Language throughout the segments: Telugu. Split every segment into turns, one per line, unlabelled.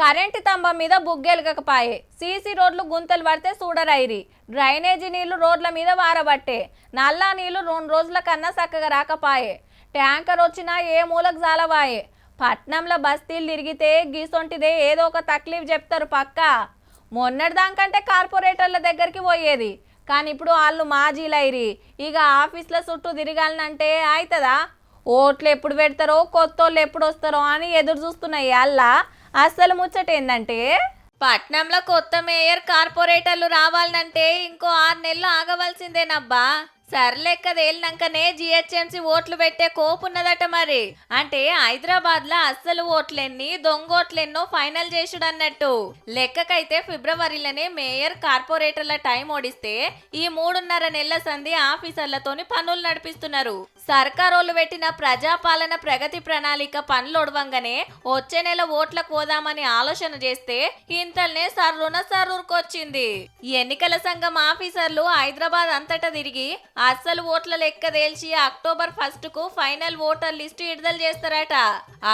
కరెంటు స్తంభం మీద బుగ్గెలకపాయే, సీసీ రోడ్లు గుంతలు పడితే చూడరైరి, డ్రైనేజీ నీళ్లు రోడ్ల మీద వారబట్టే, నల్లా నీళ్లు 2 రోజుల కన్నా చక్కగా రాకపాయే, ట్యాంకర్ వచ్చినా ఏ మూలకు జాలవాయే. పట్నంలో బస్తీలు తిరిగితే గీసొంటిదే ఏదో ఒక తక్లీఫ్ చెప్తారు పక్కా. మొన్నటిదాకంటే కార్పొరేటర్ల దగ్గరికి పోయేది, కానీ ఇప్పుడు వాళ్ళు మాజీలైరి, ఇక ఆఫీస్ల చుట్టూ తిరగాలనంటే అవుతుందా? ఓట్లు ఎప్పుడు పెడతారో, కొత్తోళ్ళు ఎప్పుడు వస్తారో అని ఎదురు చూస్తున్నాయి. అల్లా అసలు ముచ్చట ఏందంటే, పట్నంలో కొత్త మేయర్ కార్పొరేటర్లు రావాలంటే ఇంకో 6 నెలలు ఆగవలసిందేనబ్బా. సర్లెక్క తేలినాకనే జిహెచ్ఎంసీ ఓట్లు పెట్టే కోపున్నదట మరి. అంటే హైదరాబాద్ లో అస్సలు ఓట్లెన్ని దొంగోట్లెన్నో ఫైనల్ చేసుడు అన్నట్టు. లెక్కకైతే ఫిబ్రవరిలోనే మేయర్ కార్పొరేటర్ల టైం ఓడిస్తే ఈ 3.5 నెలల సంధి ఆఫీసర్లతోని పనులు నడిపిస్తున్నారు. సర్కారోళ్ళు పెట్టిన ప్రజాపాలన ప్రగతి ప్రణాళిక పనులొడవంగానే వచ్చే నెల ఓట్లకు పోదామని ఆలోచన చేస్తే ఇంతల్నే సర్రుకొచ్చింది. ఎన్నికల సంఘం ఆఫీసర్లు హైదరాబాద్ అంతటా తిరిగి అస్సలు ఓట్ల లెక్క తేల్చి అక్టోబర్ 1 కు ఫైనల్ ఓటర్ లిస్టు విడుదల చేస్తారట.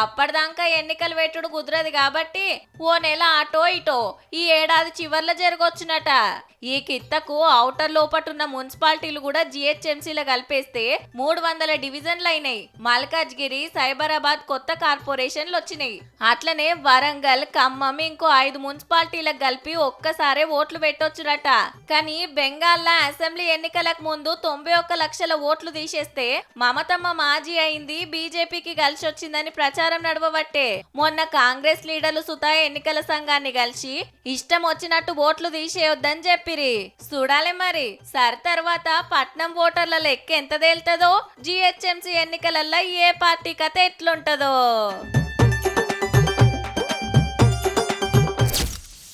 అప్పటిదాకా ఎన్నికలు పెట్టుడు కుదరదు కాబట్టి ఓ నెల అటో ఇటో ఈ ఏడాది చివర్లో జరగొచ్చునట. ఈ కిత్తకు ఔటర్ లోపటున్న మున్సిపాలిటీలు కూడా జిహెచ్ఎంసీలో కలిపేస్తే 300 డివిజన్లు అయినాయి. మల్కాజ్గిరి, సైబరాబాద్ కొత్త కార్పొరేషన్లు వచ్చినాయి. అట్లనే వరంగల్, ఖమ్మం ఇంకో 5 మున్సిపాలిటీలకు కలిపి ఒక్కసారే ఓట్లు పెట్టొచ్చురట. కానీ బెంగాల్లో అసెంబ్లీ ఎన్నికలకు ముందు 91 లక్షల ఓట్లు తీసేస్తే మమతమ్మ మాజీ అయింది, బీజేపీకి కలిసి వచ్చిందని ప్రచారం నడవబట్టే మొన్న కాంగ్రెస్ లీడర్లు సుతా ఎన్నికల సంఘాన్ని కలిసి ఇష్టం వచ్చినట్టు ఓట్లు తీసేయొద్దని చెప్పిరి. చూడాలి మరి తర్వాత పట్నం ఓటర్ల లెక్క ఎంత తేలుతుందో, జిహెచ్ఎంసీ ఎన్నికలల్లో ఏ పార్టీ కథ ఎట్లుంటదో.